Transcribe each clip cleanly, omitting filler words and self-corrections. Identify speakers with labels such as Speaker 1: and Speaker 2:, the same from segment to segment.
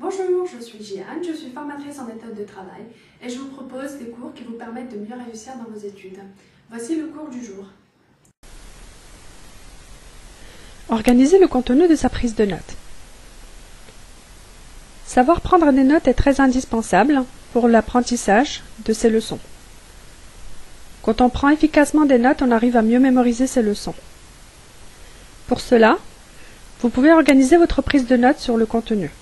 Speaker 1: Bonjour, je suis Jeanne, je suis formatrice en méthode de travail et je vous propose des cours qui vous permettent de mieux réussir dans vos études. Voici le cours du jour.
Speaker 2: Organiser le contenu de sa prise de notes. Savoir prendre des notes est très indispensable pour l'apprentissage de ses leçons. Quand on prend efficacement des notes, on arrive à mieux mémoriser ses leçons. Pour cela, vous pouvez organiser votre prise de notes sur le contenu.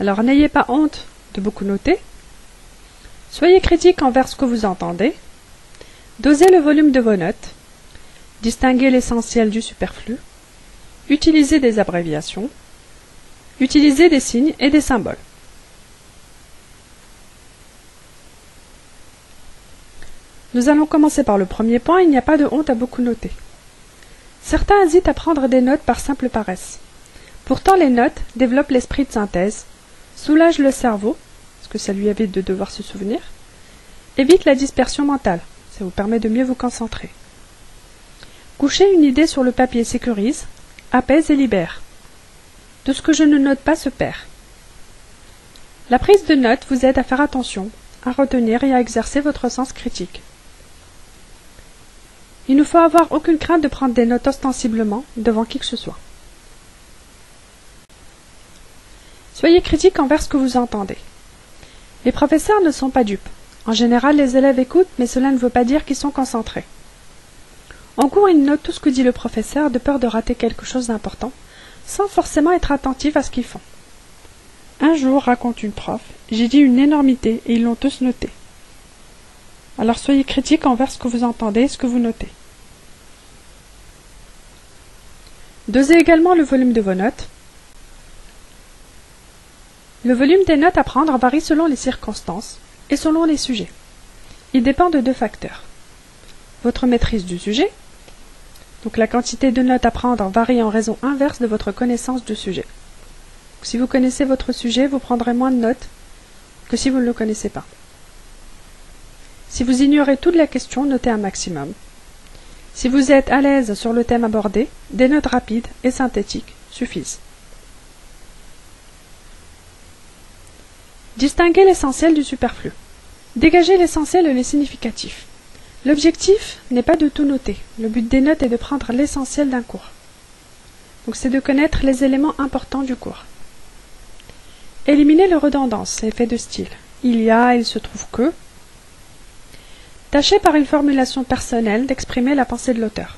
Speaker 2: Alors n'ayez pas honte de beaucoup noter. Soyez critique envers ce que vous entendez. Dosez le volume de vos notes. Distinguez l'essentiel du superflu. Utilisez des abréviations. Utilisez des signes et des symboles. Nous allons commencer par le premier point, il n'y a pas de honte à beaucoup noter. Certains hésitent à prendre des notes par simple paresse. Pourtant, les notes développent l'esprit de synthèse, soulagent le cerveau, parce que ça lui évite de devoir se souvenir, évite la dispersion mentale, ça vous permet de mieux vous concentrer. Coucher une idée sur le papier sécurise, apaise et libère. De ce que je ne note pas se perd. La prise de notes vous aide à faire attention, à retenir et à exercer votre sens critique. Il ne faut avoir aucune crainte de prendre des notes ostensiblement devant qui que ce soit. Soyez critique envers ce que vous entendez. Les professeurs ne sont pas dupes. En général, les élèves écoutent, mais cela ne veut pas dire qu'ils sont concentrés. En cours, ils notent tout ce que dit le professeur de peur de rater quelque chose d'important, sans forcément être attentifs à ce qu'ils font. Un jour, raconte une prof, j'ai dit une énormité et ils l'ont tous noté. Alors soyez critique envers ce que vous entendez et ce que vous notez. Dosez également le volume de vos notes. Le volume des notes à prendre varie selon les circonstances et selon les sujets. Il dépend de deux facteurs. Votre maîtrise du sujet, donc la quantité de notes à prendre varie en raison inverse de votre connaissance du sujet. Si vous connaissez votre sujet, vous prendrez moins de notes que si vous ne le connaissez pas. Si vous ignorez toute la question, notez un maximum. Si vous êtes à l'aise sur le thème abordé, des notes rapides et synthétiques suffisent. Distinguez l'essentiel du superflu. Dégagez l'essentiel et les significatifs. L'objectif n'est pas de tout noter. Le but des notes est de prendre l'essentiel d'un cours. Donc c'est de connaître les éléments importants du cours. Éliminez les redondances et effets de style. Il y a, il se trouve que. Tâchez par une formulation personnelle d'exprimer la pensée de l'auteur.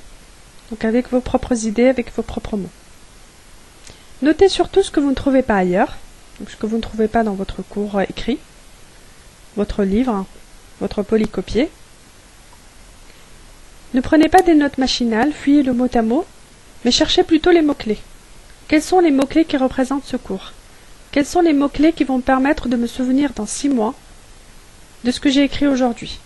Speaker 2: Donc avec vos propres idées, avec vos propres mots. Notez surtout ce que vous ne trouvez pas ailleurs, donc ce que vous ne trouvez pas dans votre cours écrit, votre livre, votre polycopier. Ne prenez pas des notes machinales, fuyez le mot à mot, mais cherchez plutôt les mots-clés. Quels sont les mots-clés qui représentent ce cours? Quels sont les mots-clés qui vont me permettre de me souvenir dans 6 mois de ce que j'ai écrit aujourd'hui?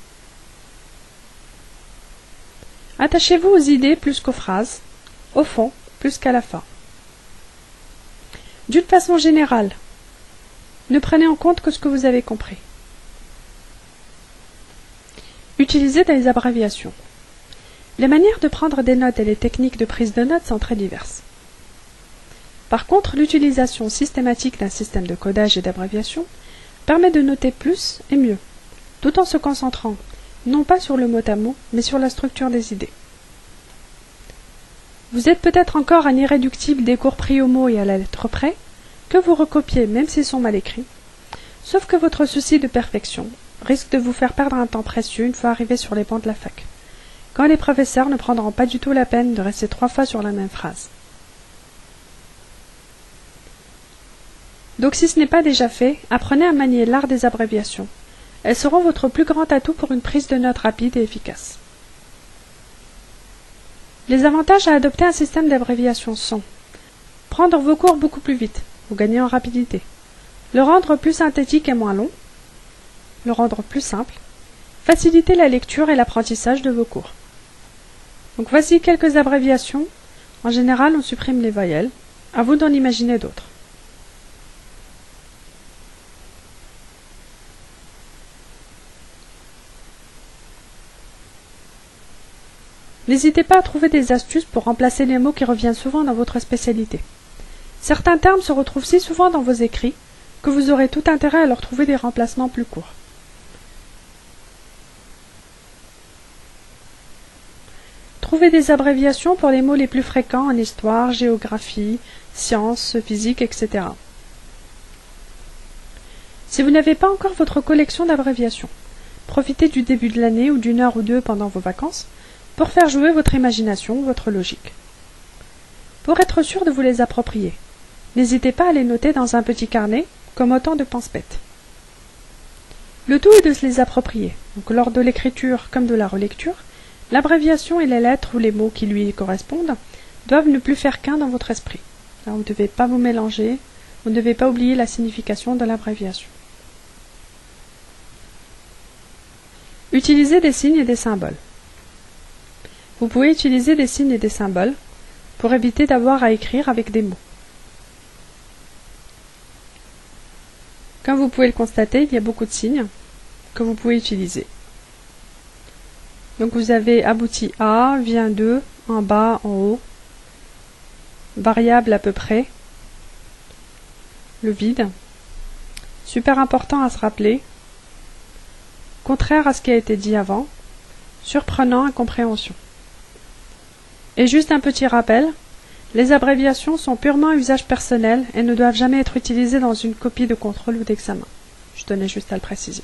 Speaker 2: Attachez-vous aux idées plus qu'aux phrases, au fond plus qu'à la fin. D'une façon générale, ne prenez en compte que ce que vous avez compris. Utilisez des abréviations. Les manières de prendre des notes et les techniques de prise de notes sont très diverses. Par contre, l'utilisation systématique d'un système de codage et d'abréviation permet de noter plus et mieux, tout en se concentrant non pas sur le mot à mot, mais sur la structure des idées. Vous êtes peut-être encore un irréductible des cours pris au mot et à la lettre près, que vous recopiez même s'ils sont mal écrits, sauf que votre souci de perfection risque de vous faire perdre un temps précieux une fois arrivé sur les bancs de la fac, quand les professeurs ne prendront pas du tout la peine de rester 3 fois sur la même phrase. Donc si ce n'est pas déjà fait, apprenez à manier l'art des abréviations. Elles seront votre plus grand atout pour une prise de notes rapide et efficace. Les avantages à adopter un système d'abréviation sont: prendre vos cours beaucoup plus vite, vous gagnez en rapidité, le rendre plus synthétique et moins long, le rendre plus simple, faciliter la lecture et l'apprentissage de vos cours. Donc voici quelques abréviations. En général, on supprime les voyelles. À vous d'en imaginer d'autres. N'hésitez pas à trouver des astuces pour remplacer les mots qui reviennent souvent dans votre spécialité. Certains termes se retrouvent si souvent dans vos écrits que vous aurez tout intérêt à leur trouver des remplacements plus courts. Trouvez des abréviations pour les mots les plus fréquents en histoire, géographie, sciences, physique, etc. Si vous n'avez pas encore votre collection d'abréviations, profitez du début de l'année ou d'une heure ou deux pendant vos vacances pour faire jouer votre imagination, votre logique. Pour être sûr de vous les approprier, n'hésitez pas à les noter dans un petit carnet, comme autant de pense-bêtes. Le tout est de se les approprier, donc lors de l'écriture comme de la relecture, l'abréviation et les lettres ou les mots qui lui correspondent doivent ne plus faire qu'un dans votre esprit. Alors, vous ne devez pas vous mélanger, vous ne devez pas oublier la signification de l'abréviation. Utilisez des signes et des symboles. Vous pouvez utiliser des signes et des symboles pour éviter d'avoir à écrire avec des mots. Comme vous pouvez le constater, il y a beaucoup de signes que vous pouvez utiliser. Donc vous avez abouti à, vient de, en bas, en haut, variable à peu près, le vide, super important à se rappeler, contraire à ce qui a été dit avant, surprenant, incompréhension. Et juste un petit rappel, les abréviations sont purement à usage personnel et ne doivent jamais être utilisées dans une copie de contrôle ou d'examen. Je tenais juste à le préciser.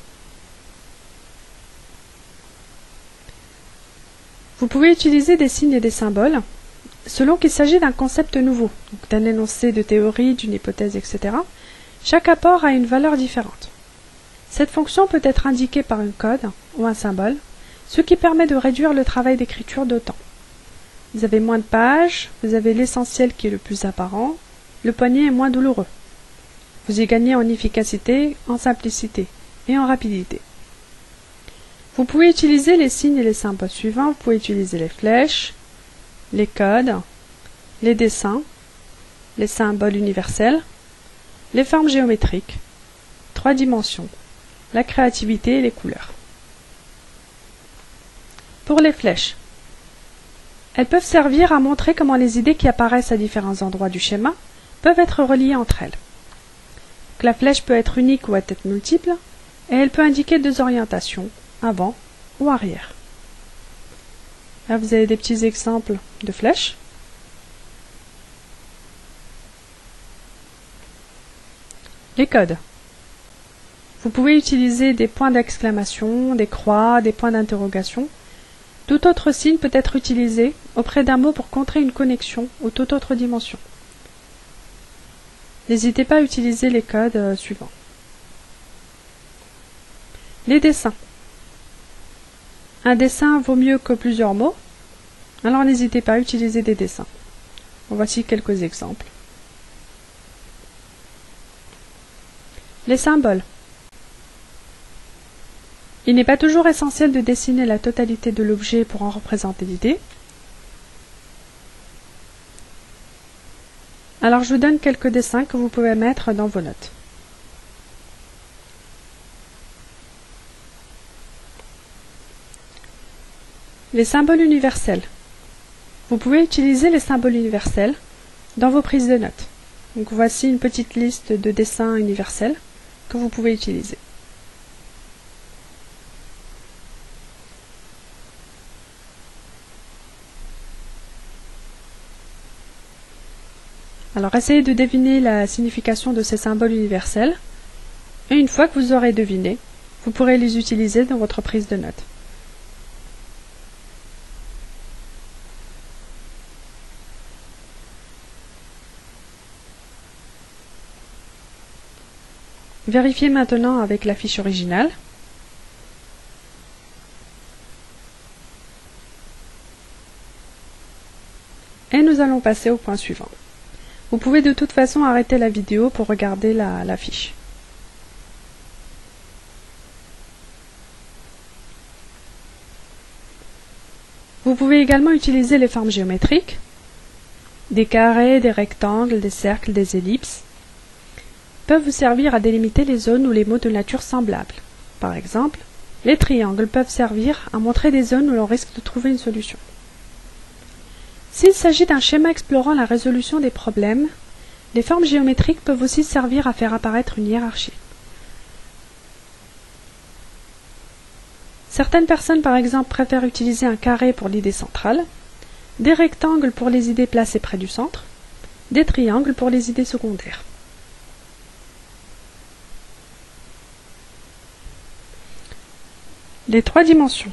Speaker 2: Vous pouvez utiliser des signes et des symboles selon qu'il s'agit d'un concept nouveau, d'un énoncé de théorie, d'une hypothèse, etc. Chaque apport a une valeur différente. Cette fonction peut être indiquée par un code ou un symbole, ce qui permet de réduire le travail d'écriture d'autant. Vous avez moins de pages, vous avez l'essentiel qui est le plus apparent, le poignet est moins douloureux. Vous y gagnez en efficacité, en simplicité et en rapidité. Vous pouvez utiliser les signes et les symboles suivants. Vous pouvez utiliser les flèches, les codes, les dessins, les symboles universels, les formes géométriques, 3 dimensions, la créativité et les couleurs. Pour les flèches, elles peuvent servir à montrer comment les idées qui apparaissent à différents endroits du schéma peuvent être reliées entre elles. La flèche peut être unique ou à tête multiple, et elle peut indiquer 2 orientations, avant ou arrière. Là, vous avez des petits exemples de flèches. Les codes. Vous pouvez utiliser des points d'exclamation, des croix, des points d'interrogation. Tout autre signe peut être utilisé auprès d'un mot pour contrer une connexion ou toute autre dimension. N'hésitez pas à utiliser les codes suivants. Les dessins. Un dessin vaut mieux que plusieurs mots, alors n'hésitez pas à utiliser des dessins. Voici quelques exemples. Les symboles. Il n'est pas toujours essentiel de dessiner la totalité de l'objet pour en représenter l'idée. Alors je vous donne quelques dessins que vous pouvez mettre dans vos notes. Les symboles universels. Vous pouvez utiliser les symboles universels dans vos prises de notes. Donc voici une petite liste de dessins universels que vous pouvez utiliser. Alors essayez de deviner la signification de ces symboles universels, et une fois que vous aurez deviné, vous pourrez les utiliser dans votre prise de notes. Vérifiez maintenant avec la fiche originale. Et nous allons passer au point suivant. Vous pouvez de toute façon arrêter la vidéo pour regarder la fiche. Vous pouvez également utiliser les formes géométriques, des carrés, des rectangles, des cercles, des ellipses, peuvent vous servir à délimiter les zones ou les mots de nature semblable. Par exemple, les triangles peuvent servir à montrer des zones où l'on risque de trouver une solution. S'il s'agit d'un schéma explorant la résolution des problèmes, Les formes géométriques peuvent aussi servir à faire apparaître une hiérarchie. Certaines personnes, par exemple, préfèrent utiliser un carré pour l'idée centrale, des rectangles pour les idées placées près du centre, des triangles pour les idées secondaires. Les 3 dimensions.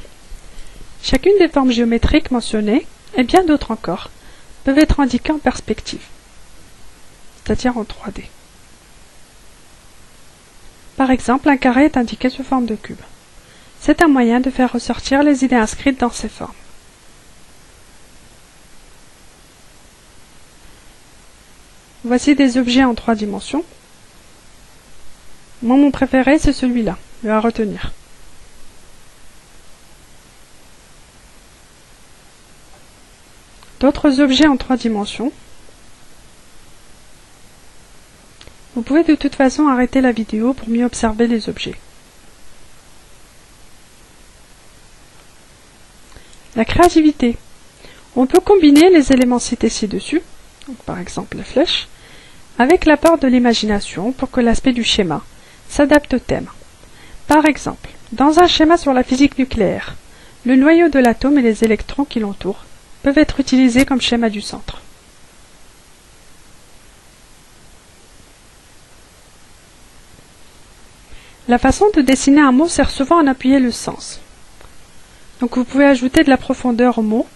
Speaker 2: Chacune des formes géométriques mentionnées, et bien d'autres encore, peuvent être indiquées en perspective, c'est-à-dire en 3D. Par exemple, un carré est indiqué sous forme de cube. C'est un moyen de faire ressortir les idées inscrites dans ces formes. Voici des objets en 3 dimensions. Moi, mon préféré, c'est celui-là, le à retenir. D'autres objets en 3 dimensions. Vous pouvez de toute façon arrêter la vidéo pour mieux observer les objets. La créativité. On peut combiner les éléments cités ci-dessus, par exemple la flèche, avec l'apport de l'imagination pour que l'aspect du schéma s'adapte au thème. Par exemple, dans un schéma sur la physique nucléaire, le noyau de l'atome et les électrons qui l'entourent peuvent être utilisés comme schéma du centre. La façon de dessiner un mot sert souvent à en appuyer le sens. Donc vous pouvez ajouter de la profondeur au mot.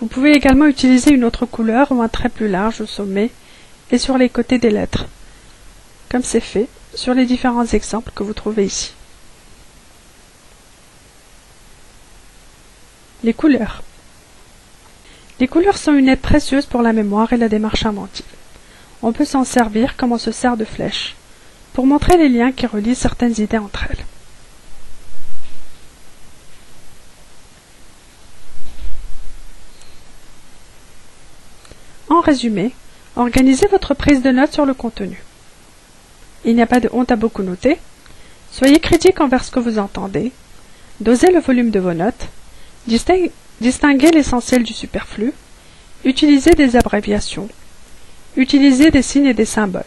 Speaker 2: Vous pouvez également utiliser une autre couleur ou un trait plus large au sommet et sur les côtés des lettres, comme c'est fait sur les différents exemples que vous trouvez ici. Les couleurs. Les couleurs sont une aide précieuse pour la mémoire et la démarche inventive. On peut s'en servir comme on se sert de flèches, pour montrer les liens qui relient certaines idées entre elles. En résumé, organisez votre prise de notes sur le contenu. Il n'y a pas de honte à beaucoup noter. Soyez critique envers ce que vous entendez. Dosez le volume de vos notes. Distinguez l'essentiel du superflu. Utilisez des abréviations. Utilisez des signes et des symboles.